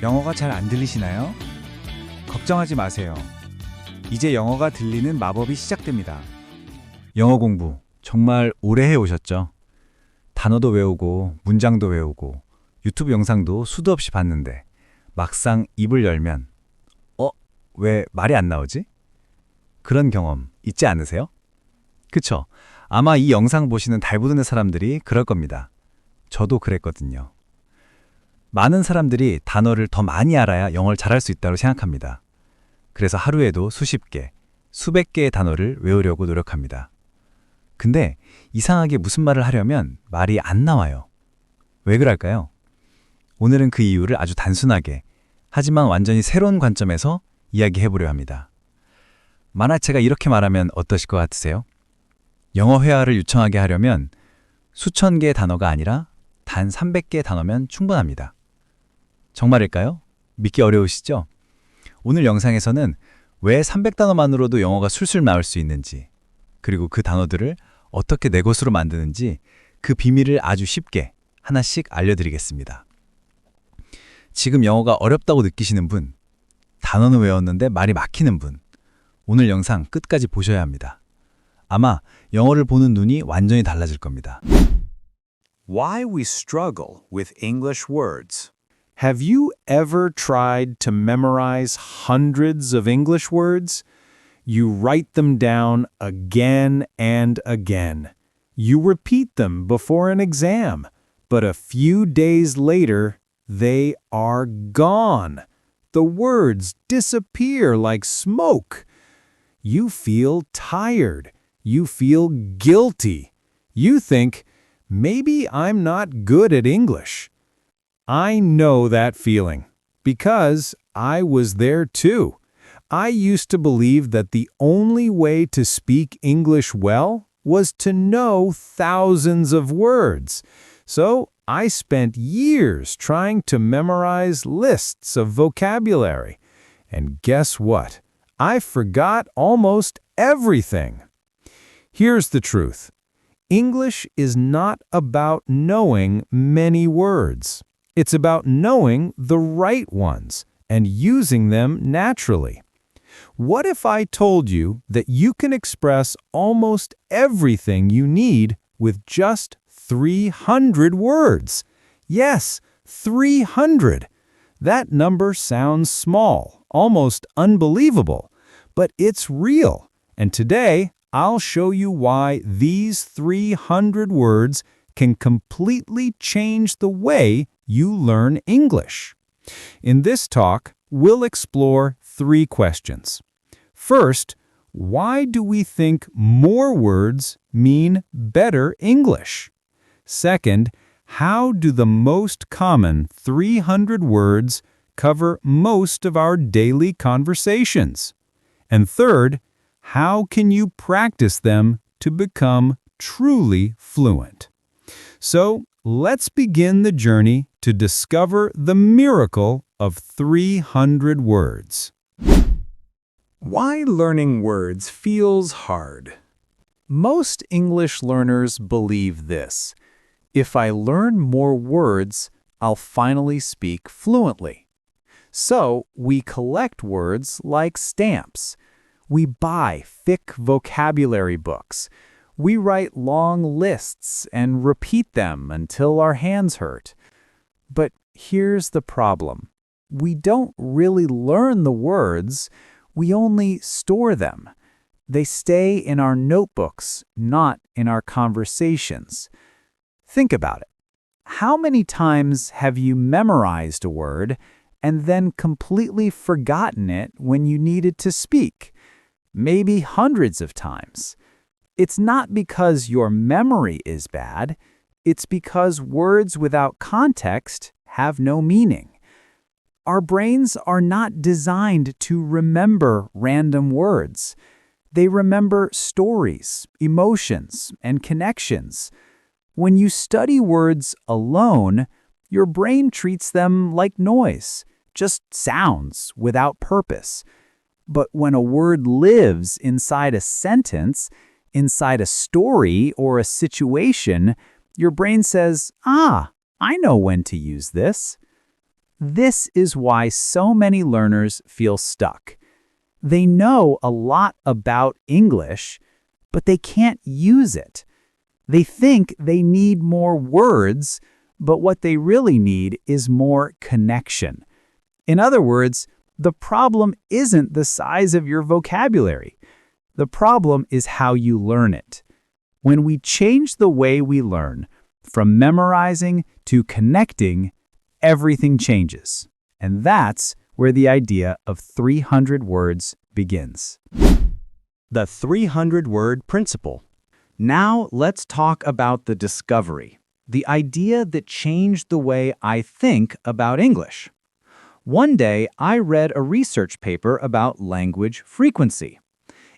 영어가 잘 안 들리시나요? 걱정하지 마세요. 이제 영어가 들리는 마법이 시작됩니다. 영어 공부 정말 오래 해오셨죠? 단어도 외우고 문장도 외우고 유튜브 영상도 수도 없이 봤는데 막상 입을 열면 왜 말이 안 나오지? 그런 경험 있지 않으세요? 그쵸? 아마 이 영상 보시는 달부드는 사람들이 그럴 겁니다. 저도 그랬거든요. 많은 사람들이 단어를 더 많이 알아야 영어를 잘할 수 있다고 생각합니다. 그래서 하루에도 수십 개, 수백 개의 단어를 외우려고 노력합니다. 근데 이상하게 무슨 말을 하려면 말이 안 나와요. 왜 그럴까요? 오늘은 그 이유를 아주 단순하게, 하지만 완전히 새로운 관점에서 이야기해보려 합니다. 만화체가 이렇게 말하면 어떠실 것 같으세요? 영어 회화를 유창하게 하려면 수천 개의 단어가 아니라 단 300개의 단어면 충분합니다. 정말일까요? 믿기 어려우시죠? 오늘 영상에서는 왜 300단어만으로도 영어가 술술 나올 수 있는지, 그리고 그 단어들을 어떻게 내 것으로 만드는지 그 비밀을 아주 쉽게 하나씩 알려드리겠습니다. 지금 영어가 어렵다고 느끼시는 분, 단어는 외웠는데 말이 막히는 분, 오늘 영상 끝까지 보셔야 합니다. 아마 영어를 보는 눈이 완전히 달라질 겁니다. Why we struggle with English words. Have you ever tried to memorize hundreds of English words? You write them down again and again. You repeat them before an exam, but a few days later, they are gone. The words disappear like smoke. You feel tired. You feel guilty. You think, maybe I'm not good at English. I know that feeling because I was there too. I used to believe that the only way to speak English well was to know thousands of words. So I spent years trying to memorize lists of vocabulary. And guess what? I forgot almost everything. Here's the truth. English is not about knowing many words. It's about knowing the right ones and using them naturally. What if I told you that you can express almost everything you need with just 300 words? Yes, 300. That number sounds small, almost unbelievable, but it's real. And today, I'll show you why these 300 words can completely change the way you learn English. In this talk, we'll explore 3 questions. First, why do we think more words mean better English? Second, how do the most common 300 words cover most of our daily conversations? And third, how can you practice them to become truly fluent? So, let's begin the journey to discover the miracle of 300 words. Why learning words feels hard. Most English learners believe this. If I learn more words, I'll finally speak fluently. So, we collect words like stamps. We buy thick vocabulary books. We write long lists and repeat them until our hands hurt. But here's the problem. We don't really learn the words, we only store them. They stay in our notebooks, not in our conversations. Think about it. How many times have you memorized a word and then completely forgotten it when you needed to speak? Maybe hundreds of times. It's not because your memory is bad, it's because words without context have no meaning. Our brains are not designed to remember random words. They remember stories, emotions, and connections. When you study words alone, your brain treats them like noise, just sounds without purpose. But when a word lives inside a sentence, inside a story or a situation, your brain says, I know when to use this. This is why so many learners feel stuck. They know a lot about English, but they can't use it. They think they need more words, but what they really need is more connection. In other words, the problem isn't the size of your vocabulary. The problem is how you learn it. When we change the way we learn, from memorizing to connecting, everything changes. And that's where the idea of 300 words begins. The 300-word principle. Now let's talk about the discovery, the idea that changed the way I think about English. One day, I read a research paper about language frequency.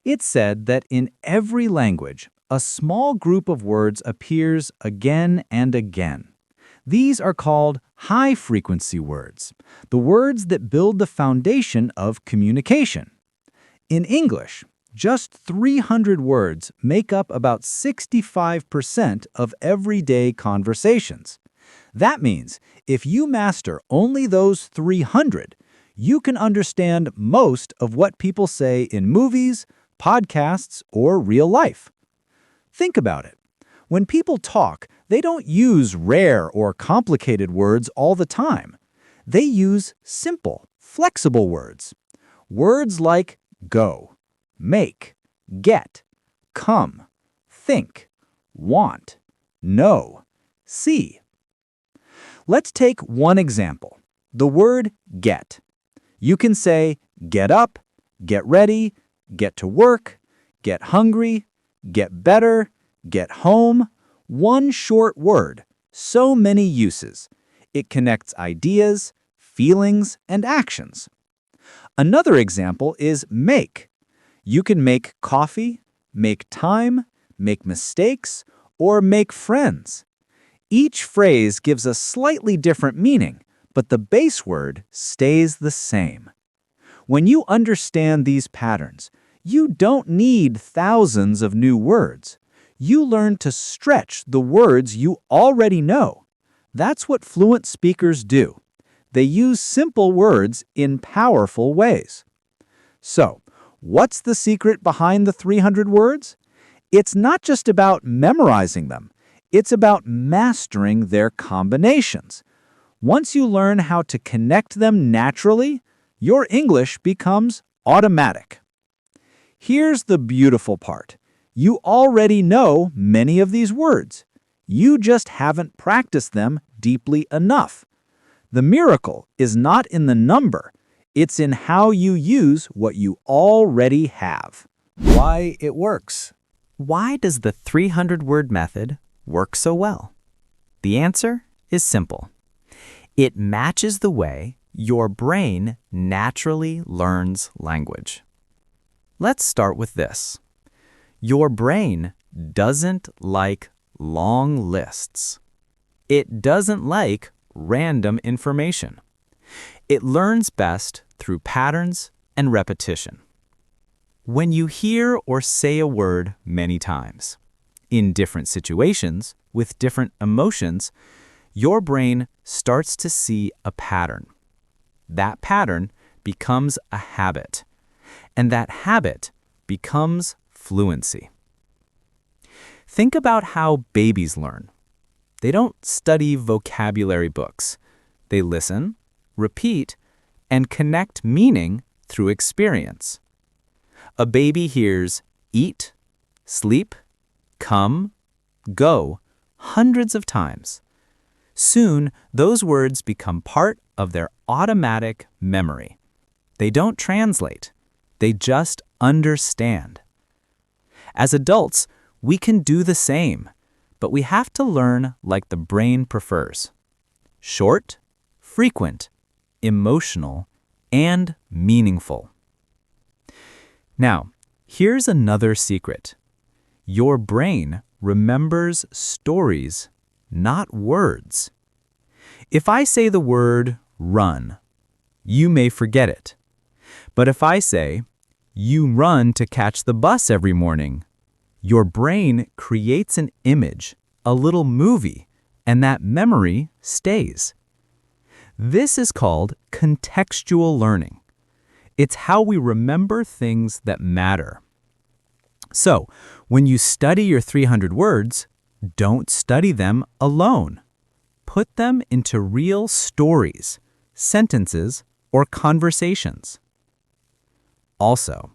It said that in every language, a small group of words appears again and again. These are called high-frequency words, the words that build the foundation of communication. In English, just 300 words make up about 65% of everyday conversations. That means if you master only those 300, you can understand most of what people say in movies, podcasts, or real life. Think about it. When people talk, they don't use rare or complicated words all the time. They use simple, flexible words. Words like go, make, get, come, think, want, know, see. Let's take one example, the word get. You can say get up, get ready, get to work, get hungry, get better, get home. One short word, so many uses. It connects ideas, feelings, and actions. Another example is make. You can make coffee, make time, make mistakes, or make friends. Each phrase gives a slightly different meaning, but the base word stays the same. When you understand these patterns, you don't need thousands of new words. You learn to stretch the words you already know. That's what fluent speakers do. They use simple words in powerful ways. So, what's the secret behind the 300 words? It's not just about memorizing them. It's about mastering their combinations. Once you learn how to connect them naturally, your English becomes automatic. Here's the beautiful part. You already know many of these words. You just haven't practiced them deeply enough. The miracle is not in the number. It's in how you use what you already have. Why it works. Why does the 300-word method work so well? The answer is simple. It matches the way your brain naturally learns language. Let's start with this. Your brain doesn't like long lists. It doesn't like random information. It learns best through patterns and repetition. When you hear or say a word many times, in different situations, with different emotions, your brain starts to see a pattern. That pattern becomes a habit, and that habit becomes fluency. Think about how babies learn. They don't study vocabulary books. They listen, repeat, and connect meaning through experience. A baby hears eat, sleep, come, go hundreds of times. Soon, those words become part of their automatic memory. They don't translate. They just understand. As adults, we can do the same, but we have to learn like the brain prefers. Short, frequent, emotional, and meaningful. Now, here's another secret. Your brain remembers stories, not words. If I say the word run, you may forget it. But if I say, you run to catch the bus every morning, your brain creates an image, a little movie, and that memory stays. This is called contextual learning. It's how we remember things that matter. So, when you study your 300 words, don't study them alone. Put them into real stories, sentences, or conversations. Also,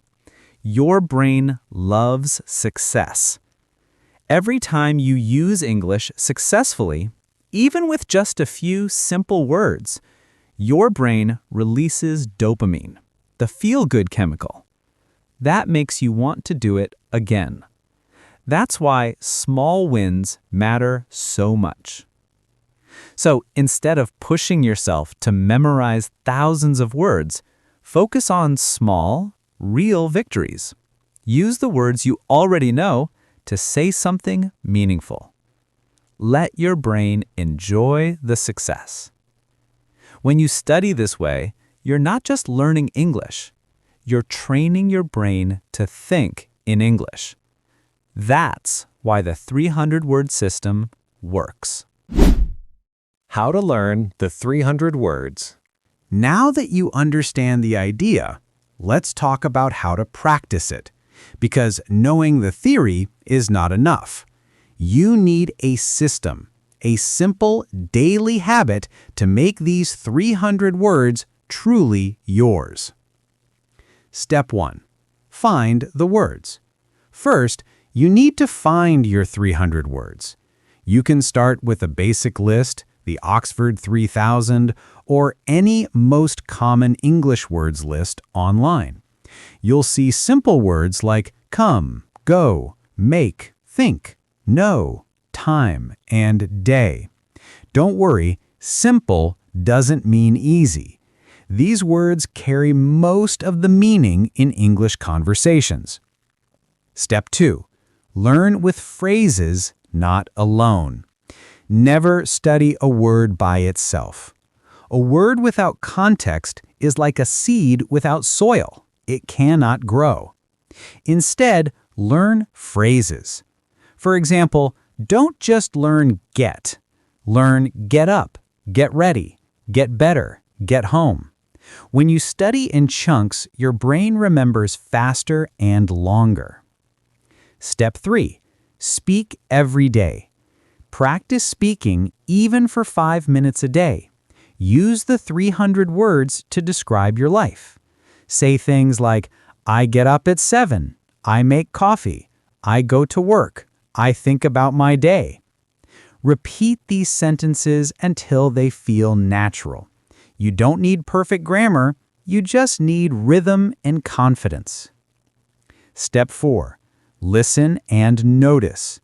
your brain loves success. Every time you use English successfully, even with just a few simple words, your brain releases dopamine, the feel-good chemical. That makes you want to do it again. That's why small wins matter so much. So instead of pushing yourself to memorize thousands of words, focus on small, real victories. Use the words you already know to say something meaningful. Let your brain enjoy the success. When you study this way, you're not just learning English, you're training your brain to think in English. That's why the 300-word system works. How to learn the 300 words. Now that you understand the idea, let's talk about how to practice it. Because knowing the theory is not enough. You need a system, a simple daily habit to make these 300 words truly yours. Step 1. Find the words. First, you need to find your 300 words. You can start with a basic list, the Oxford 3000, or any most common English words list online. You'll see simple words like come, go, make, think, know, time, and day. Don't worry, simple doesn't mean easy. These words carry most of the meaning in English conversations. Step 2. Learn with phrases, not alone. Never study a word by itself. A word without context is like a seed without soil. It cannot grow. Instead, learn phrases. For example, don't just learn get. Learn get up, get ready, get better, get home. When you study in chunks, your brain remembers faster and longer. Step 3. Speak every day. Practice speaking even for 5 minutes a day. Use the 300 words to describe your life. Say things like, I get up at 7, I make coffee, I go to work, I think about my day. Repeat these sentences until they feel natural. You don't need perfect grammar, you just need rhythm and confidence. Step 4. Listen and notice.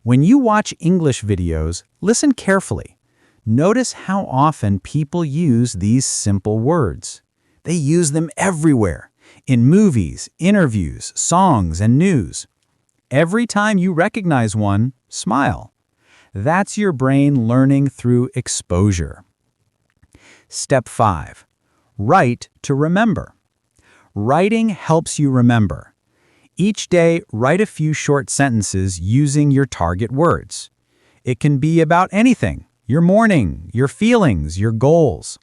When you watch English videos, listen carefully. Notice how often people use these simple words. They use them everywhere, in movies, interviews, songs, and news. Every time you recognize one, smile. That's your brain learning through exposure. Step 5. Write to remember. Writing helps you remember. Each day, write a few short sentences using your target words. It can be about anything, your morning, your feelings, your goals.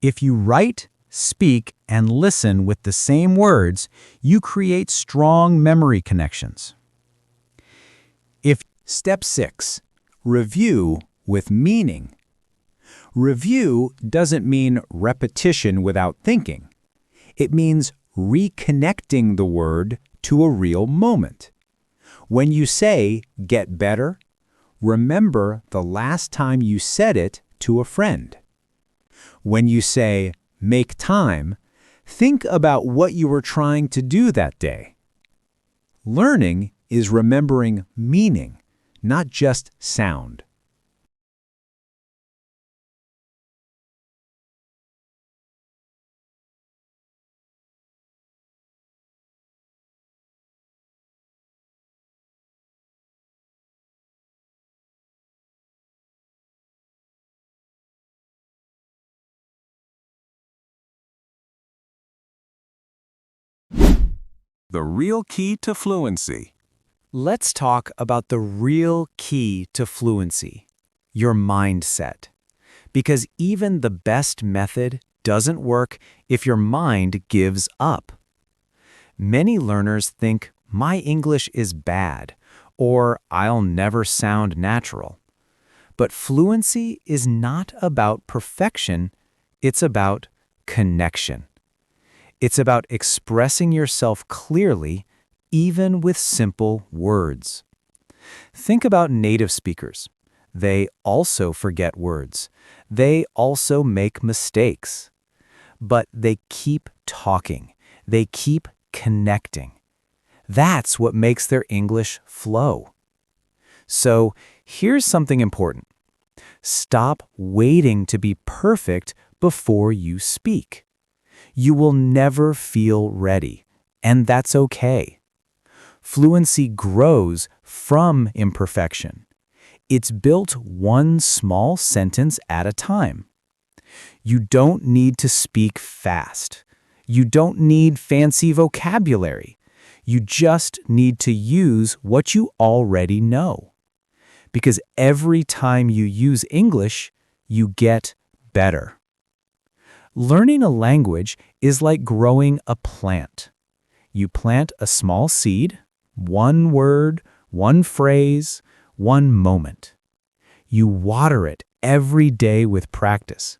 If you write, speak, and listen with the same words, you create strong memory connections. Step 6. Review with meaning. Review doesn't mean repetition without thinking. It means reconnecting the word to a real moment. When you say, get better, remember the last time you said it to a friend. When you say, make time, think about what you were trying to do that day. Learning is remembering meaning, not just sound. The real key to fluency. Let's talk about the real key to fluency, your mindset. Because even the best method doesn't work if your mind gives up. Many learners think, my English is bad, or I'll never sound natural. But fluency is not about perfection, it's about connection. It's about expressing yourself clearly, even with simple words. Think about native speakers. They also forget words. They also make mistakes. But they keep talking. They keep connecting. That's what makes their English flow. So here's something important. Stop waiting to be perfect before you speak. You will never feel ready, and that's okay. Fluency grows from imperfection. It's built one small sentence at a time. You don't need to speak fast. You don't need fancy vocabulary. You just need to use what you already know. Because every time you use English, you get better. Learning a language is like growing a plant. You plant a small seed, one word, one phrase, one moment. You water it every day with practice.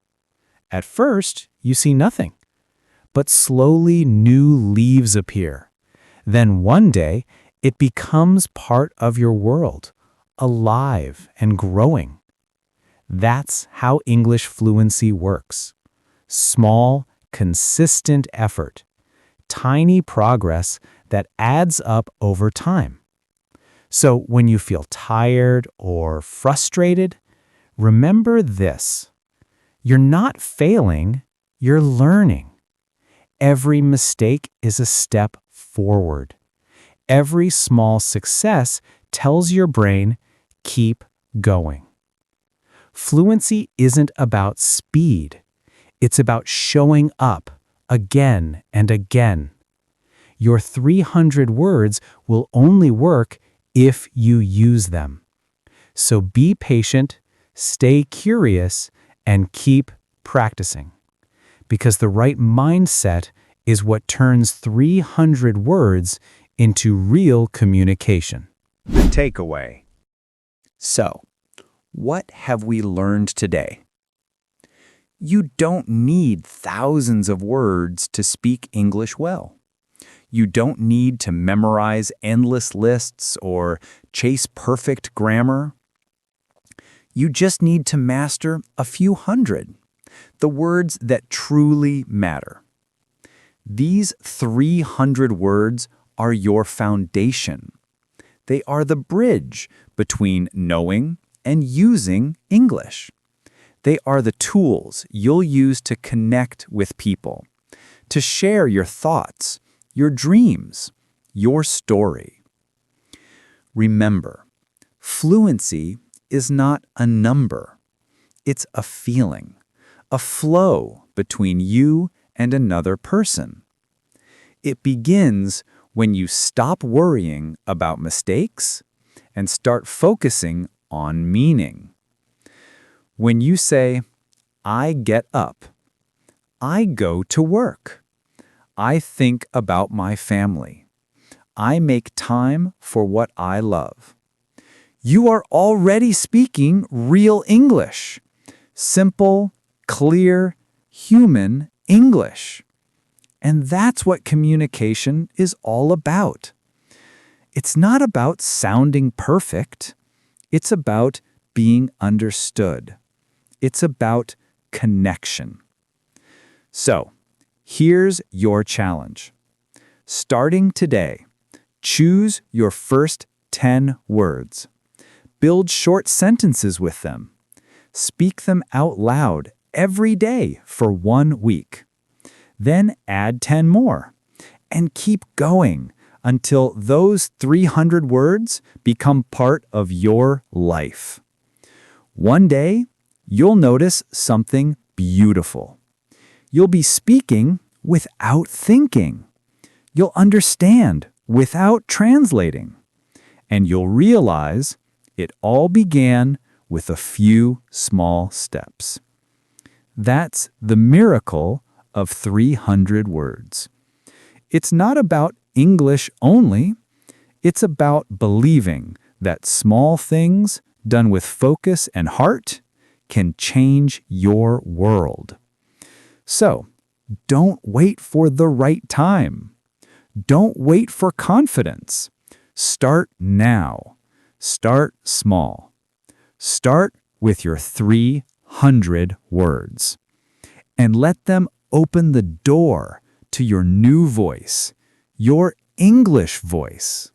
At first, you see nothing, but slowly new leaves appear. Then one day, it becomes part of your world, alive and growing. That's how English fluency works. Small, consistent effort. Tiny progress that adds up over time. So when you feel tired or frustrated, remember this. You're not failing, you're learning. Every mistake is a step forward. Every small success tells your brain, keep going. Fluency isn't about speed. It's about showing up again and again. Your 300 words will only work if you use them. So be patient, stay curious, and keep practicing. Because the right mindset is what turns 300 words into real communication. Takeaway. So, what have we learned today? You don't need thousands of words to speak English well. You don't need to memorize endless lists or chase perfect grammar. You just need to master a few hundred, the words that truly matter. These 300 words are your foundation. They are the bridge between knowing and using English. They are the tools you'll use to connect with people, to share your thoughts, your dreams, your story. Remember, fluency is not a number. It's a feeling, a flow between you and another person. It begins when you stop worrying about mistakes and start focusing on meaning. When you say, I get up, I go to work, I think about my family, I make time for what I love, you are already speaking real English. Simple, clear, human English. And that's what communication is all about. It's not about sounding perfect. It's about being understood. It's about connection. So, here's your challenge. Starting today, choose your first 10 words. Build short sentences with them. Speak them out loud every day for 1 week. Then add 10 more. And keep going until those 300 words become part of your life. One day, you'll notice something beautiful. You'll be speaking without thinking. You'll understand without translating. And you'll realize it all began with a few small steps. That's the miracle of 300 words. It's not about English only. It's about believing that small things done with focus and heart can change your world. So, don't wait for the right time. Don't wait for confidence. Start now. Start small. Start with your 300 words. And let them open the door to your new voice, your English voice.